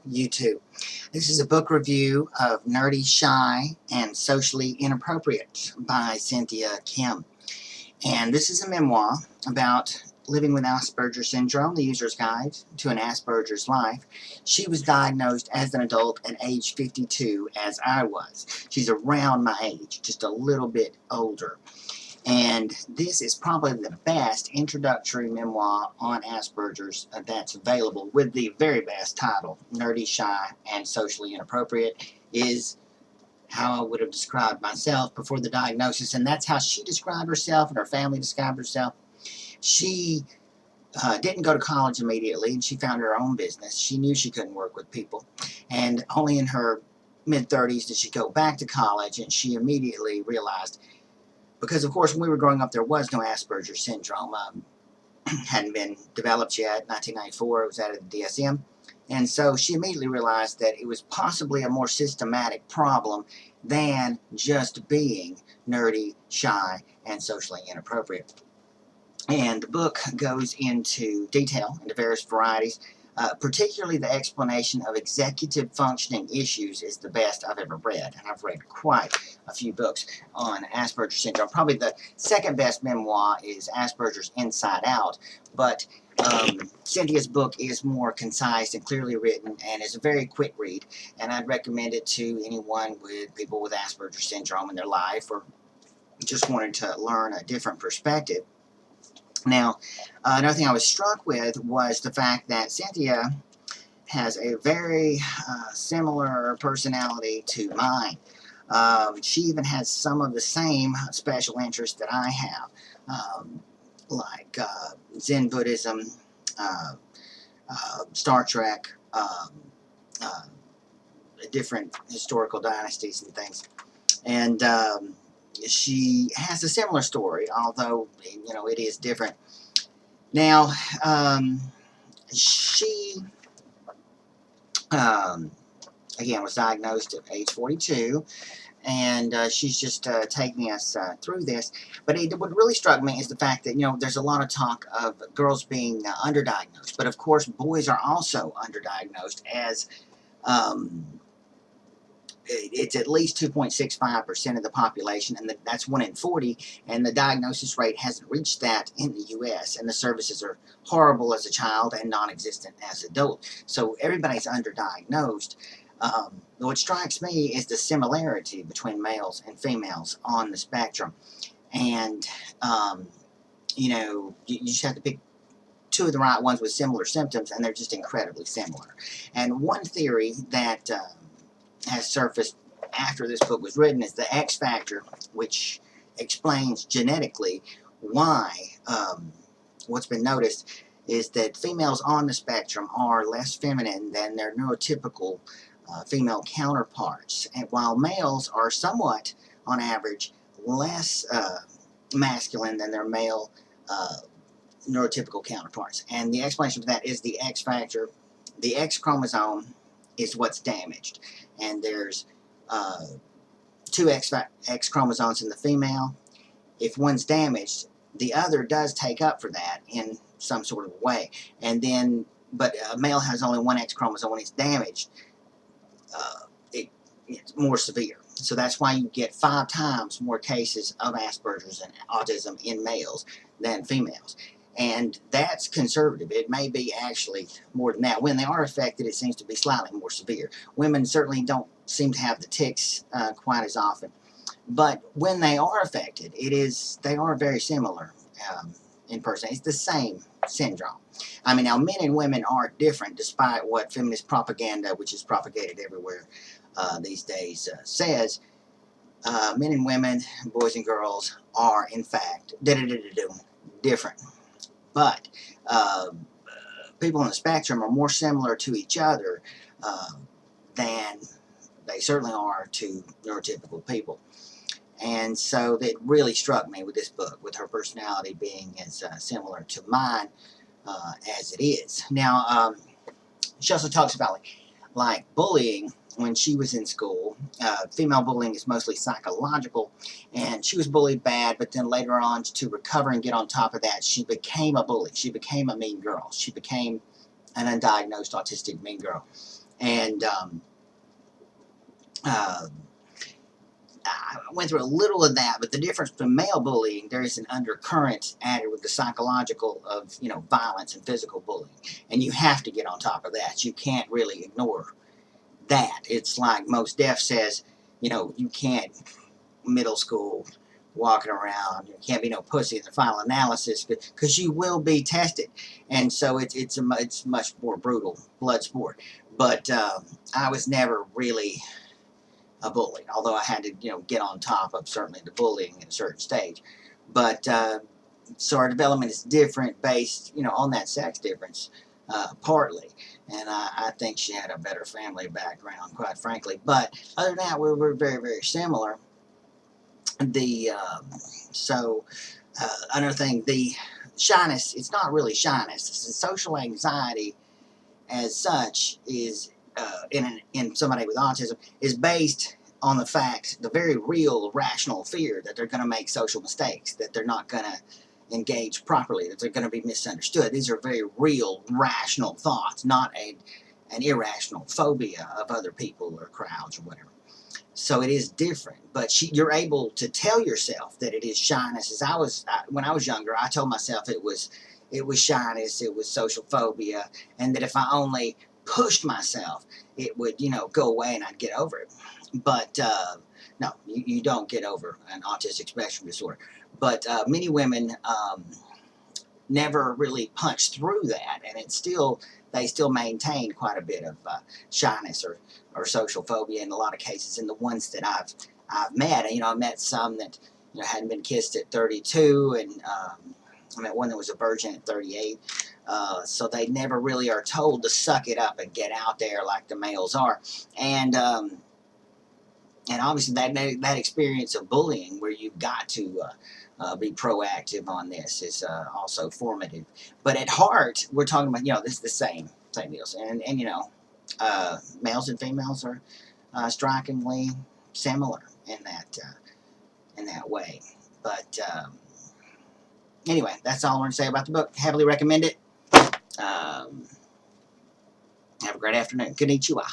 You too. This is a book review of Nerdy, Shy, and Socially Inappropriate by Cynthia Kim. And this is a memoir about living with Asperger syndrome, the user's guide to an Asperger's life. She was diagnosed as an adult at age 52, as I was. She's around my age, just a little bit older. And this is probably the best introductory memoir on Asperger's that's available, with the very best title, Nerdy, Shy, and Socially Inappropriate, is how I would have described myself before the diagnosis, and that's how she described herself and her family described herself. She didn't go to college immediately, and she found her own business. She knew she couldn't work with people, and only in her mid-30s did she go back to college, and she immediately realized, because of course when we were growing up there was no Asperger syndrome, hadn't been developed yet. 1994 it was out of the DSM, and so she immediately realized that it was possibly a more systematic problem than just being nerdy, shy, and socially inappropriate. And the book goes into detail into various varieties. Particularly the explanation of executive functioning issues is the best I've ever read, and I've read quite a few books on Asperger's syndrome. Probably the second best memoir is Asperger's Inside Out, but Cynthia's book is more concise and clearly written, and is a very quick read, and I'd recommend it to anyone with people with Asperger's syndrome in their life, or just wanted to learn a different perspective. Now, another thing I was struck with was the fact that Cynthia has a very similar personality to mine. She even has some of the same special interests that I have, like Zen Buddhism, Star Trek, different historical dynasties and things. And she has a similar story, although, it is different. Now, she, again, was diagnosed at age 42, and she's just taking us through this. But what really struck me is the fact that, there's a lot of talk of girls being underdiagnosed, but of course boys are also underdiagnosed, as it's at least 2.65% of the population, and that's 1 in 40, and the diagnosis rate hasn't reached that in the U.S., and the services are horrible as a child and non-existent as an adult. So everybody's underdiagnosed. What strikes me is the similarity between males and females on the spectrum, and you just have to pick two of the right ones with similar symptoms, and they're just incredibly similar. And one theory that has surfaced after this book was written is the X factor, which explains genetically why what's been noticed is that females on the spectrum are less feminine than their neurotypical female counterparts, and while males are somewhat, on average, less masculine than their male neurotypical counterparts. And the explanation for that is the X factor. The X chromosome is what's damaged, and there's two X chromosomes in the female. If one's damaged, the other does take up for that in some sort of way, and then, but a male has only one X chromosome. When it's damaged, it's more severe. So that's why you get 5 times more cases of Asperger's and autism in males than females. And that's conservative. It may be actually more than that. When they are affected, it seems to be slightly more severe. Women certainly don't seem to have the tics quite as often. But when they are affected, they are very similar in person. It's the same syndrome. I mean, now men and women are different, despite what feminist propaganda, which is propagated everywhere these days, says. Men and women, boys and girls, are in fact different. But people on the spectrum are more similar to each other than they certainly are to neurotypical people. And so it really struck me with this book, with her personality being as similar to mine as it is. Now, she also talks about like bullying when she was in school. Female bullying is mostly psychological, and she was bullied bad, but then later on, to recover and get on top of that, she became a bully. She became a mean girl. She became an undiagnosed autistic mean girl. And I went through a little of that, but the difference between male bullying, there is an undercurrent added with the psychological of, violence and physical bullying. And you have to get on top of that. You can't really ignore that. It's like Most Def says, you can't, middle school, walking around, you can't be no pussy in the final analysis because you will be tested. And so it's much more brutal blood sport. But I was never really a bully, although I had to, get on top of certainly the bullying at a certain stage. But so our development is different based, on that sex difference, partly. And I think she had a better family background, quite frankly. But other than that, we're very, very similar. Another thing, the shyness, it's not really shyness. The social anxiety as such is, in somebody with autism, is based on the very real rational fear that they're going to make social mistakes, that they're not going to engage properly, that they're going to be misunderstood. These are very real, rational thoughts, not an irrational phobia of other people or crowds or whatever. So it is different, but you're able to tell yourself that it is shyness. When I was younger, I told myself it was shyness, it was social phobia, and that if I only pushed myself, it would, go away and I'd get over it. But no, you don't get over an autistic spectrum disorder. But many women never really punch through that, and they still maintain quite a bit of shyness or social phobia in a lot of cases. In the ones that I've met, I met some that hadn't been kissed at 32, and I met one that was a virgin at 38. So they never really are told to suck it up and get out there like the males are, and obviously that experience of bullying where you've got to be proactive on this is also formative. But at heart, we're talking about, this is the same deals. And males and females are strikingly similar in that way. But anyway, that's all I want to say about the book. Heavily recommend it. Have a great afternoon. Konnichiwa.